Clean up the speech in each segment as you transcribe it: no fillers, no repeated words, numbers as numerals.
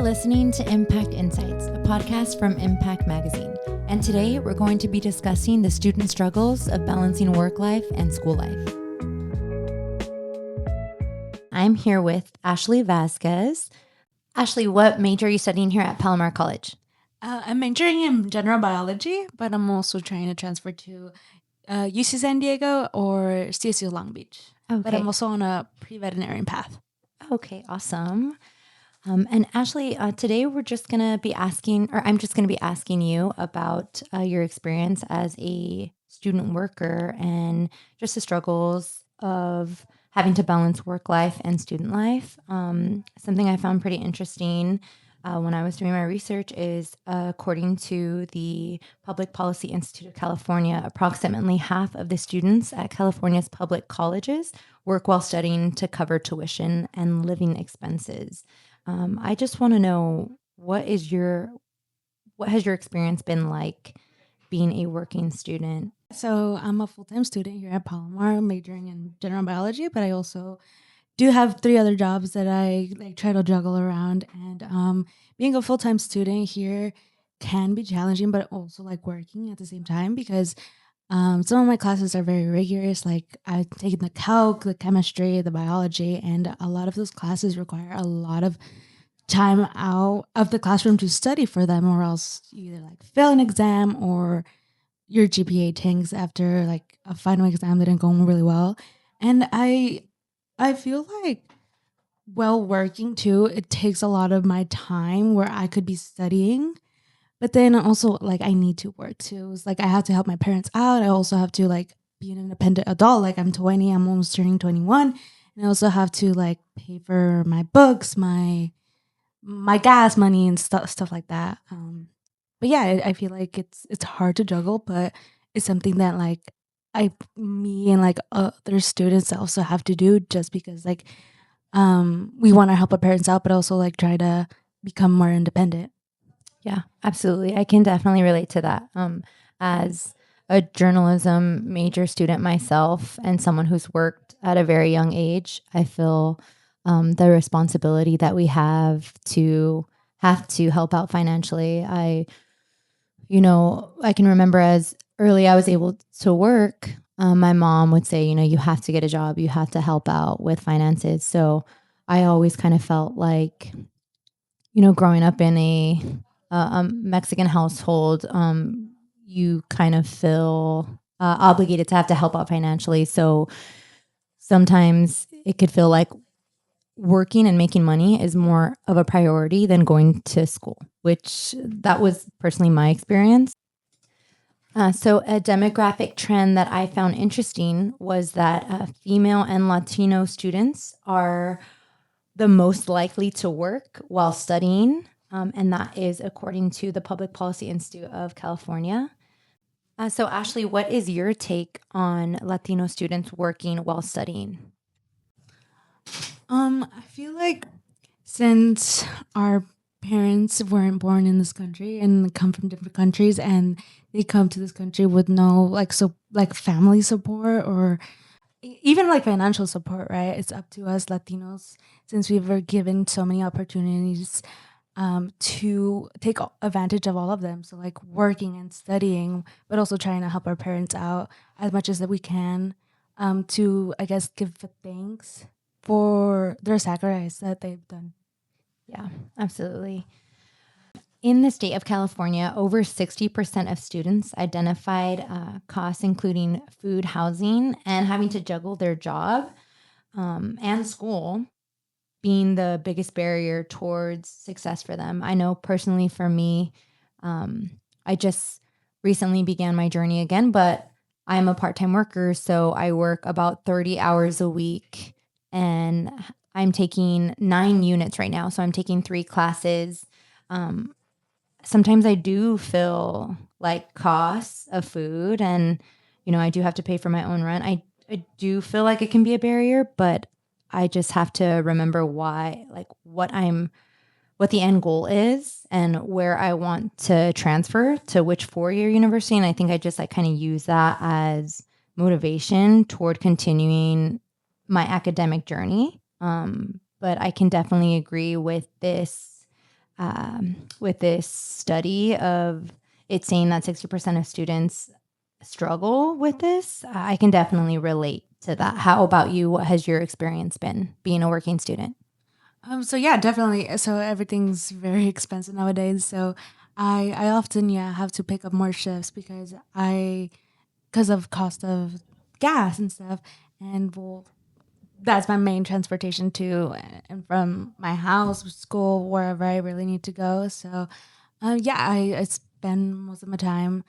listening to Impact Insights, a podcast from Impact Magazine. And today we're going to be discussing the student struggles of balancing work life and school life. I'm here with Ashley Vasquez. Ashley, what major are you studying here at Palomar College? I'm majoring in general biology, but I'm also trying to transfer to UC San Diego or CSU Long Beach. Okay. But I'm also on a pre-veterinarian path. Okay, awesome. And Ashley, today I'm just going to be asking you about your experience as a student worker and just the struggles of having to balance work life and student life. Something I found pretty interesting when I was doing my research is according to the Public Policy Institute of California, approximately half of the students at California's public colleges work while studying to cover tuition and living expenses. I just want to know, what has your experience been like being a working student? So I'm a full-time student here at Palomar, majoring in general biology, but I also do have 3 other jobs that I try to juggle around. And being a full-time student here can be challenging, but also working at the same time because some of my classes are very rigorous. Like I've taken the calc, the chemistry, the biology, and a lot of those classes require a lot of time out of the classroom to study for them, or else you either fail an exam or your GPA tanks after a final exam that didn't go really well. And I feel like while working too, it takes a lot of my time where I could be studying. But then also, I need to work too. It's I have to help my parents out. I also have to, be an independent adult. I'm 20, I'm almost turning 21. And I also have to, pay for my books, my gas money and stuff like that. But yeah, I feel like it's hard to juggle, but it's something that, me and, other students also have to do just because, we want to help our parents out, but also, try to become more independent. Yeah, absolutely. I can definitely relate to that. As a journalism major student myself and someone who's worked at a very young age, I feel the responsibility that we have to help out financially. I can remember as early I was able to work, my mom would say, you have to get a job, you have to help out with finances. So I always kind of felt like, growing up in a Mexican household, you kind of feel obligated to have to help out financially. So sometimes it could feel like working and making money is more of a priority than going to school, which that was personally my experience. So a demographic trend that I found interesting was that female and Latino students are the most likely to work while studying. And that is according to the Public Policy Institute of California. So Ashley, what is your take on Latino students working while studying? I feel like since our parents weren't born in this country and come from different countries, and they come to this country with no family support or even financial support, right? It's up to us Latinos, since we were given so many opportunities to take advantage of all of them. So working and studying, but also trying to help our parents out as much as that we can, to, I guess, give thanks for their sacrifice that they've done. Yeah, absolutely. In the state of California, over 60% of students identified costs including food, housing, and having to juggle their job and school being the biggest barrier towards success for them. I know personally for me, I just recently began my journey again, but I'm a part-time worker, so I work about 30 hours a week, and I'm taking 9 units right now. So I'm taking 3 classes. Sometimes I do feel like costs of food and, I do have to pay for my own rent. I do feel like it can be a barrier, but I just have to remember why, what the end goal is and where I want to transfer to which 4-year university. And I think I just kind of use that as motivation toward continuing my academic journey. But I can definitely agree with this with this study of it saying that 60% of students struggle with this. I can definitely relate to that. How about you? What has your experience been being a working student? So yeah, definitely. So everything's very expensive nowadays. So I often have to pick up more shifts because of cost of gas and stuff. And well, that's my main transportation to and from my house, school, wherever I really need to go. So I spend most of my time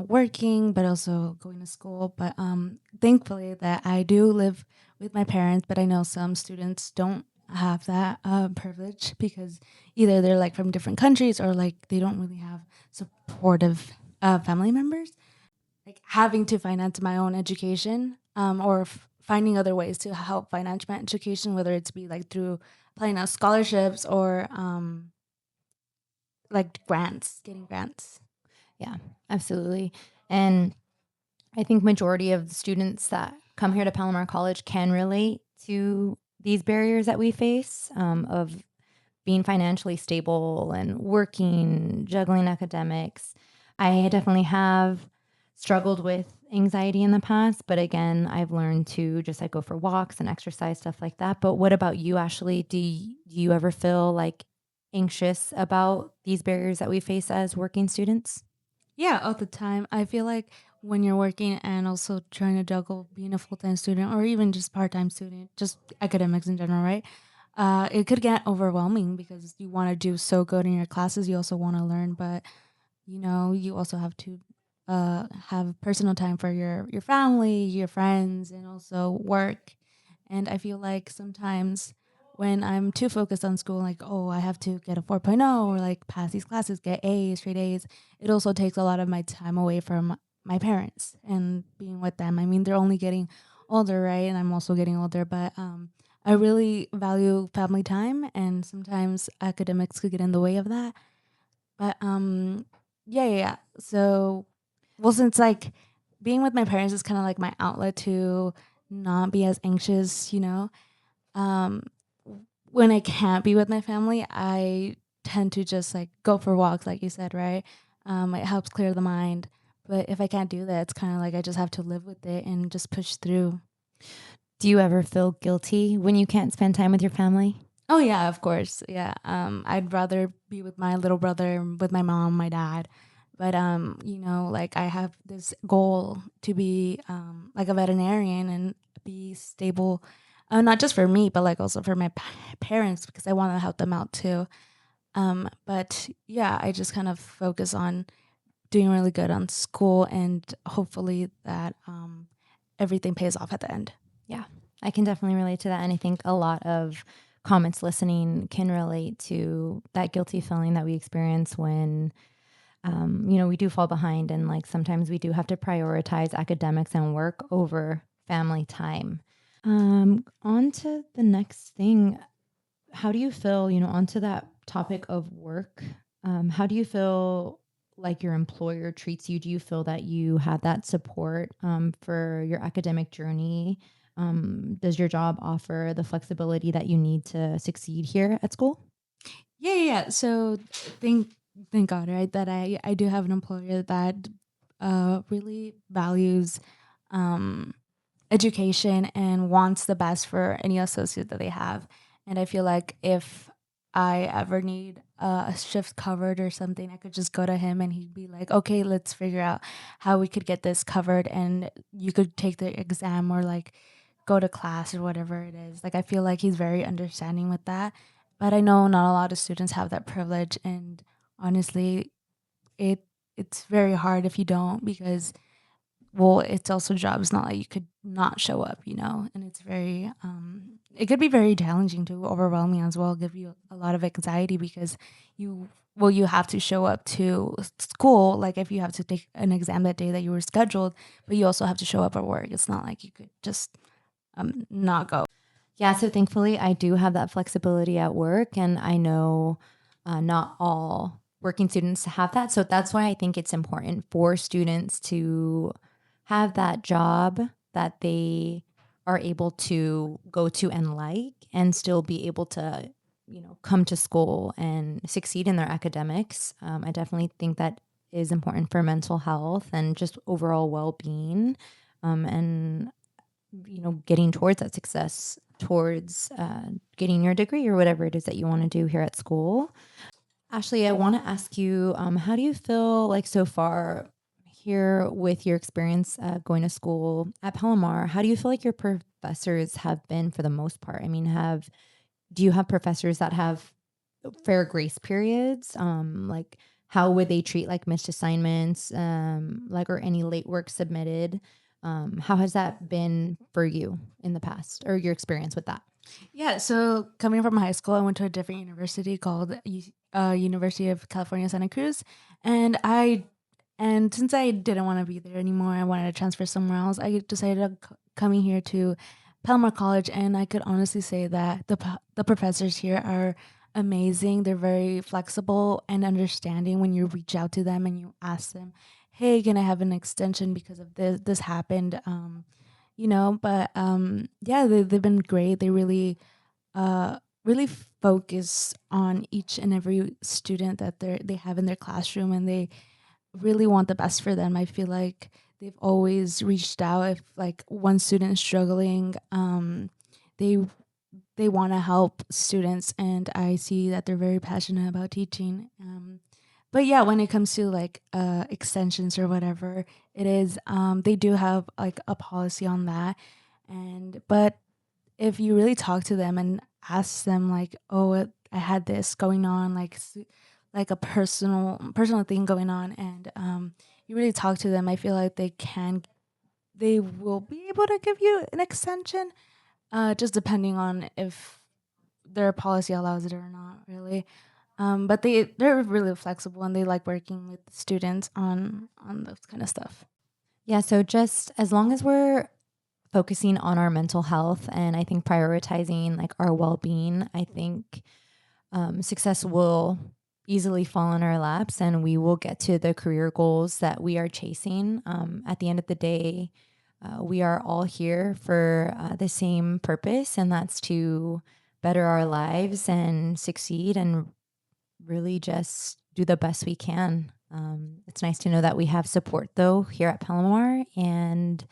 working, but also going to school. But thankfully that I do live with my parents, but I know some students don't have that privilege because either they're like from different countries or like they don't really have supportive family members. Like having to finance my own education or finding other ways to help finance my education, whether it's be like through applying out scholarships or like grants, getting grants. Yeah, absolutely. And I think majority of the students that come here to Palomar College can relate to these barriers that we face of being financially stable and working, juggling academics. I definitely have struggled with anxiety in the past, but again, I've learned to just like go for walks and exercise, stuff like that. But what about you, Ashley? Do you ever feel like anxious about these barriers that we face as working students? Yeah, all the time. I feel like when you're working and also trying to juggle being a full time student or even just part time student, just academics in general, right? It could get overwhelming because you want to do so good in your classes. You also want to learn, but you also have to have personal time for your family, your friends, and also work. And I feel like sometimes when I'm too focused on school, like, oh, I have to get a 4.0 or like pass these classes, get A's, straight A's, it also takes a lot of my time away from my parents and being with them. I mean, they're only getting older, right? And I'm also getting older, but I really value family time, and sometimes academics could get in the way of that. But yeah. So, well, since like being with my parents is kind of like my outlet to not be as anxious, um, when I can't be with my family, I tend to just like go for walks, like you said, right? It helps clear the mind. But if I can't do that, it's kind of like I just have to live with it and just push through. Do you ever feel guilty when you can't spend time with your family? Oh yeah, of course. Yeah. I'd rather be with my little brother, with my mom, my dad. But like I have this goal to be like a veterinarian and be stable, not just for me, but like also for my parents because I want to help them out too. But yeah, I just kind of focus on doing really good on school and hopefully that everything pays off at the end. Yeah, I can definitely relate to that. And I think a lot of comments listening can relate to that guilty feeling that we experience when, we do fall behind. And like sometimes we do have to prioritize academics and work over family time. On to the next thing. How do you feel, onto that topic of work? How do you feel like your employer treats you? Do you feel that you have that support for your academic journey? Does your job offer the flexibility that you need to succeed here at school? Yeah. So thank God, right, that I do have an employer that really values um education and wants the best for any associate that they have. And I feel like if I ever need a shift covered or something, I could just go to him and he'd be like, okay, let's figure out how we could get this covered. And you could take the exam or like go to class or whatever it is. Like, I feel like he's very understanding with that. But I know not a lot of students have that privilege. And honestly, it it's very hard if you don't because well, it's also a job. It's not like you could not show up, and it's very, it could be very challenging to overwhelming as well, give you a lot of anxiety because you have to show up to school. Like if you have to take an exam that day that you were scheduled, but you also have to show up at work. It's not like you could just not go. Yeah, so thankfully, I do have that flexibility at work, and I know not all working students have that. So that's why I think it's important for students to have that job that they are able to go to and like, and still be able to come to school and succeed in their academics. I definitely think that is important for mental health and just overall well-being, and getting towards that success, towards getting your degree or whatever it is that you want to do here at school. Ashley, I want to ask you, how do you feel like so far here with your experience going to school at Palomar? How do you feel like your professors have been for the most part? I mean, have do you have professors that have fair grace periods? Like how would they treat like missed assignments, like or any late work submitted? How has that been for you in the past or your experience with that? Yeah, so coming from high school, I went to a different university called University of California, Santa Cruz, and since I didn't want to be there anymore, I wanted to transfer somewhere else. I decided on coming here to Palomar College, and I could honestly say that the professors here are amazing. They're very flexible and understanding when you reach out to them and you ask them, "Hey, can I have an extension because of this happened?" But yeah, they've been great. They really focus on each and every student that they have in their classroom, and they really want the best for them. I feel like they've always reached out if like one student is struggling. They they want to help students, and I see that they're very passionate about teaching. But yeah, when it comes to like extensions or whatever it is, they do have like a policy on that. And but if you really talk to them and ask them like, "Oh, I had this going on," like a personal thing going on, and you really talk to them, I feel like they will be able to give you an extension, just depending on if their policy allows it or not, really. But they're really flexible and they like working with students on those kind of stuff. Yeah, so just as long as we're focusing on our mental health and I think prioritizing like our well-being, I think success will easily fall in our laps and we will get to the career goals that we are chasing. At the end of the day, we are all here for the same purpose, and that's to better our lives and succeed and really just do the best we can. It's nice to know that we have support though here at Palomar and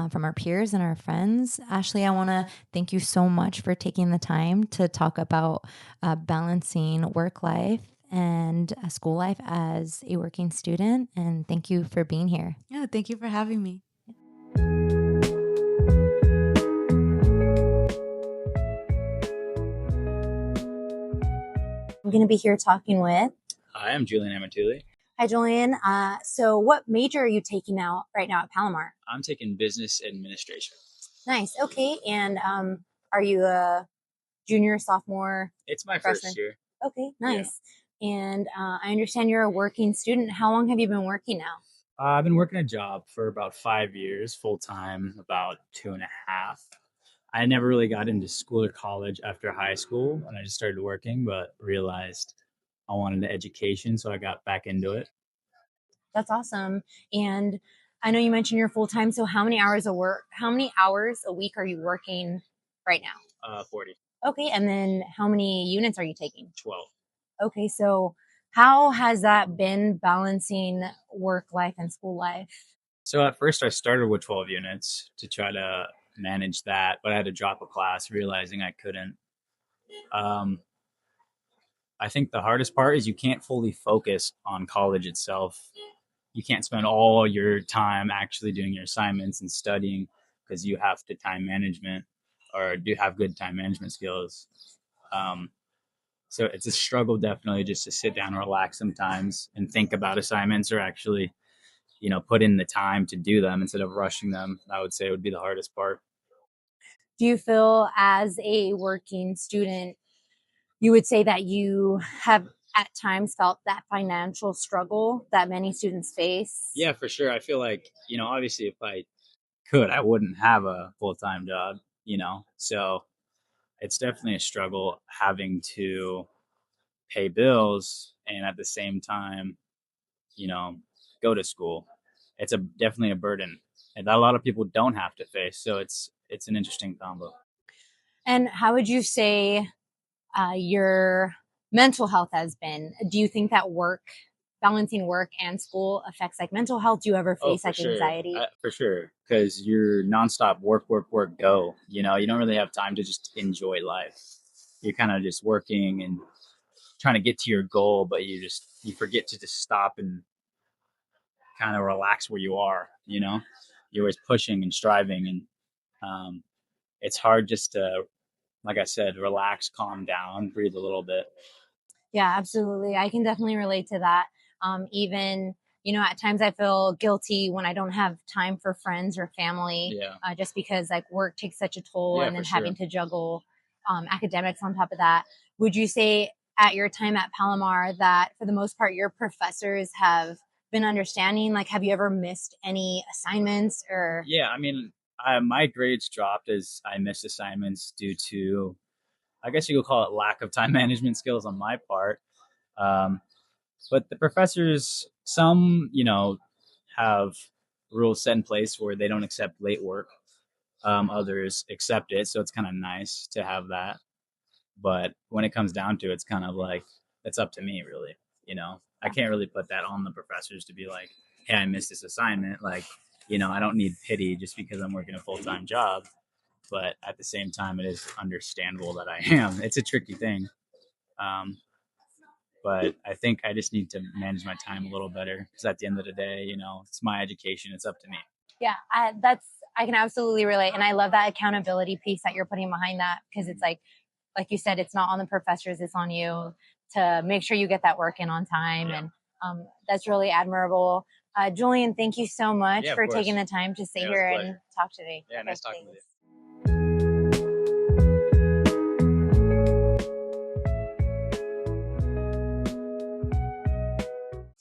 from our peers and our friends. Ashley, I want to thank you so much for taking the time to talk about balancing work life and school life as a working student. And thank you for being here. Yeah, thank you for having me. I'm going to be here talking with. Hi, I'm Julian Amatulli. Hi, Julian. So, what major are you taking out right now at Palomar? I'm taking business administration. Nice. Okay. And are you a junior, sophomore, It's my freshman? first year. Okay, nice. And I understand you're a working student. How long have you been working now? I've been working a job for about 5 years, full time, about 2.5. I never really got into school or college after high school, and I just started working, but realized I wanted the education, so I got back into it. That's awesome. And I know you mentioned you're full time. So how many hours a week are you working right now? 40, Okay. And then how many units are you taking? 12. Okay. So how has that been balancing work life and school life? So at first, I started with 12 units to try to manage that, but I had to drop a class, realizing I couldn't. Um, I think the hardest part is you can't fully focus on college itself. You can't spend all your time actually doing your assignments and studying because you have to time management or do have good time management skills. Um, so it's a struggle definitely just to sit down and relax sometimes and think about assignments or actually, put in the time to do them instead of rushing them. I would say would be the hardest part. Do you feel as a working student, you would say that you have at times felt that financial struggle that many students face? Yeah, for sure. I feel like, obviously if I could, I wouldn't have a full time job. So it's definitely a struggle having to pay bills and at the same time, you know, go to school. It's a definitely a burden and that a lot of people don't have to face. So it's an interesting combo. And how would you say your mental health has been. Do you think that balancing work and school affects like mental health? Do you ever face for like sure. anxiety? For sure. Because you're nonstop work, work, work, go. You know, you don't really have time to just enjoy life. You're kind of just working and trying to get to your goal, but you forget to just stop and kind of relax where you are. You know, you're always pushing and striving, and it's hard just to, like I said, relax, calm down, breathe a little bit. Yeah, absolutely. I can definitely relate to that. Even, at times I feel guilty when I don't have time for friends or family, Yeah. just because like work takes such a toll Yeah, and then for sure. having to juggle academics on top of that. Would you say at your time at Palomar that for the most part your professors have been understanding? Like, have you ever missed any assignments or? Yeah, I mean, my grades dropped as I missed assignments due to, I guess you could call it lack of time management skills on my part. Um, but the professors, some, have rules set in place where they don't accept late work. Others accept it, so it's kind of nice to have that. But when it comes down to it, it's kind of like it's up to me, really. I can't really put that on the professors to be like, "Hey, I missed this assignment." Like, I don't need pity just because I'm working a full time job. But at the same time, it is understandable that I am. It's a tricky thing. Um, but I think I just need to manage my time a little better because at the end of the day, it's my education. It's up to me. Yeah, I can absolutely relate, and I love that accountability piece that you're putting behind that because it's like you said, it's not on the professors, it's on you to make sure you get that work in on time, and that's really admirable. Julian, thank you so much for taking the time to sit here and talk today. Yeah, nice talking with you.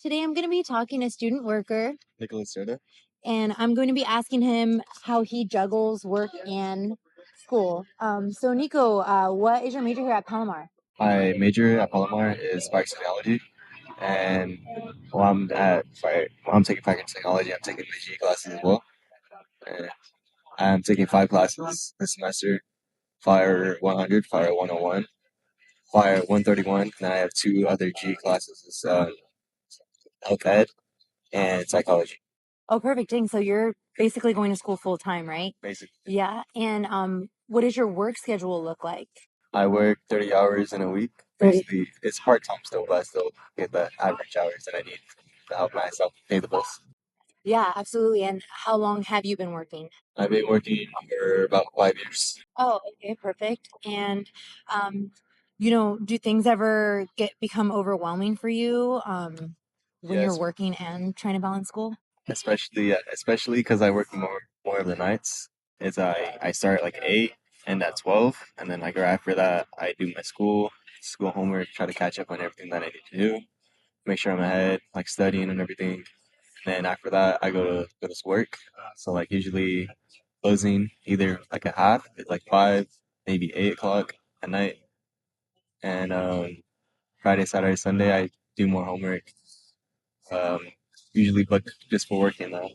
Today I'm going to be talking to student worker Nikolas Cerda. and I'm going to be asking him how he juggles work and school. So Nico, what is your major here at Palomar? My major at Palomar is fire technology, and while I'm taking fire technology, I'm taking my G classes as well. And I'm taking 5 classes this semester: Fire 100, Fire 101, Fire 131, and then I have 2 other G classes: it's, health ed and psychology. Oh, perfect. Dang. So you're basically going to school full time, right? Basically, Yeah. And what does your work schedule look like? I work 30 hours in a week. 30. Basically, it's part time still, but I still get the average hours that I need to help myself pay the bills. Yeah, absolutely. And how long have you been working? I've been working for about 5 years. Oh, okay, perfect. And do things ever become overwhelming for you when you're Yes, working and trying to balance school? especially because I work more of the nights. I start at like 8 and at 12, and then like right after that I do my school homework, try to catch up on everything that I need to do, make sure I'm ahead, like studying and everything. And then after that I go to work. So like usually closing either like at half, it's like 5, maybe 8 o'clock at night, and Friday, Saturday, Sunday I do more homework. Um, Usually book just for working though.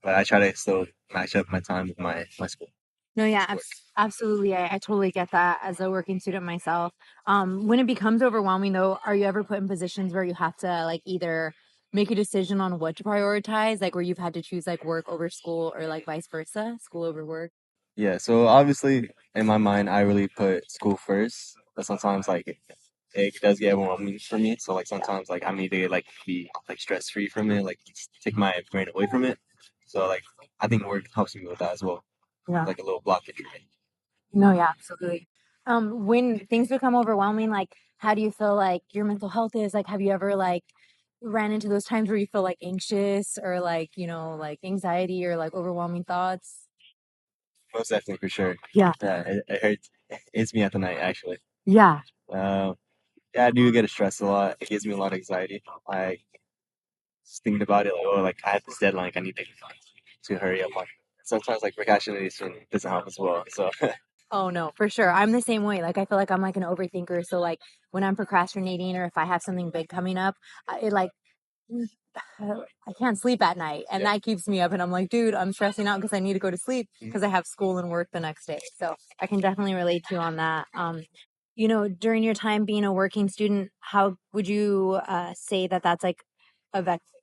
But I try to still match up my time with my school. No, yeah, Work. absolutely. I totally get that as a working student myself. When it becomes overwhelming, though, are you ever put in positions where you have to like either make a decision on what to prioritize, like where you've had to choose like work over school or like vice versa, school over work? Yeah, so obviously in my mind I really put school first, but sometimes like it does get overwhelming for me. So like sometimes like I need to like be like stress free from it, like take my brain away from it. So like I think work helps me with that as well. Yeah. Like a little blockage for me. No, yeah, absolutely. When things become overwhelming, like how do you feel like your mental health is? Like, have you ever like ran into those times where you feel like anxious or like, like anxiety or like overwhelming thoughts? Most definitely for sure. Yeah. Yeah, it hurts. It hits me at the night actually. Yeah. Uh, yeah, I do get stressed a lot. It gives me a lot of anxiety. I just thinking about it like, oh, like I have this deadline, like, I need to hurry up on. Sometimes like procrastination doesn't help as well. So Oh no, for sure. I'm the same way. Like I feel like I'm like an overthinker. So like when I'm procrastinating or if I have something big coming up, it like mm, I can't sleep at night, and yeah. that keeps me up. And I'm like, dude, I'm stressing out because I need to go to sleep Mhm. because I have school and work the next day. So I can definitely relate to you on that. during your time being a working student, how would you say that that's like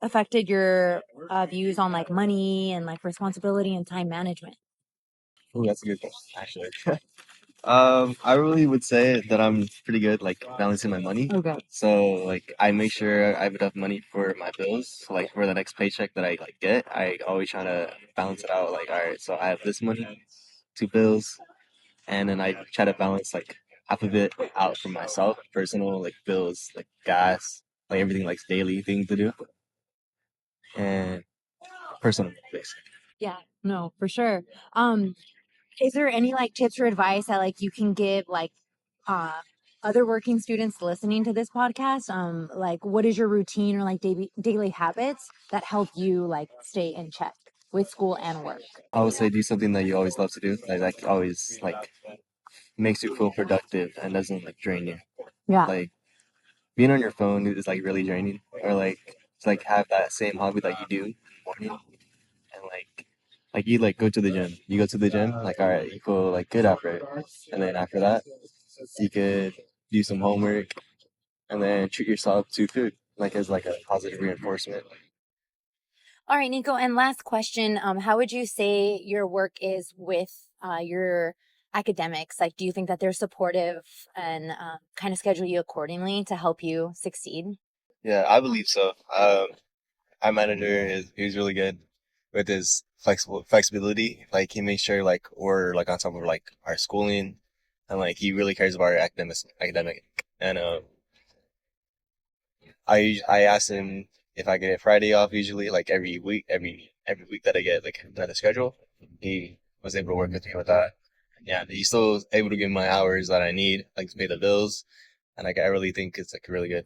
affected your views on like money and like responsibility and time management? Oh, that's a good question, actually. I really would say that I'm pretty good, like balancing my money. Okay. So like I make sure I have enough money for my bills. So, like for the next paycheck that I like get, I always try to balance it out. Like all right, so I have this money, two bills, and then I try to balance like half of it out for myself, personal like bills, like gas, like everything like daily things to do, and personal basically. Yeah, no, for sure. Is there any like tips or advice that like you can give like uh other working students listening to this podcast? Like what is your routine or like daily habits that help you like stay in check with school and work? I would say do something that you always love to do, like always like makes you feel productive and doesn't like drain you. Yeah. Like being on your phone is like really draining, or like it's like have that same hobby that you do in the morning, and like you like go to the gym. You go to the gym, like all right, you feel like good after it, and then after that, you could do some homework, and then treat yourself to food, like as like a positive reinforcement. All right, Nico. And last question: how would you say your work is with your academics? Like, do you think that they're supportive and kind of schedule you accordingly to help you succeed? Yeah, I believe so. Our manager is he's really good with his flexibility. Like he makes sure like we're like on top of like our schooling, and like he really cares about our academic. And I asked him if I get Friday off usually like every week that I get like another schedule. He was able to work with me with that. Yeah, he's still able to give me my hours that I need like to pay the bills, and like I really think it's like really good.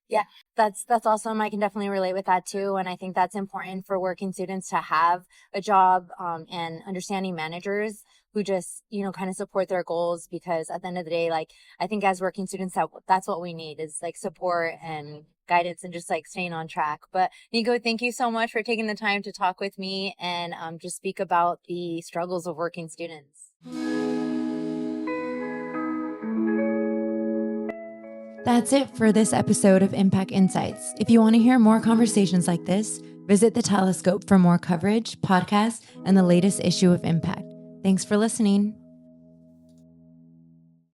Yeah, that's awesome. I can definitely relate with that too, and I think that's important for working students to have a job and understanding managers who just kind of support their goals, because at the end of the day, like I think as working students, that's what we need is like support and guidance and just like staying on track. But Nico, thank you so much for taking the time to talk with me and just speak about the struggles of working students. That's it for this episode of Impact Insights. If you want to hear more conversations like this, visit the Telescope for more coverage, podcasts, and the latest issue of Impact. Thanks for listening.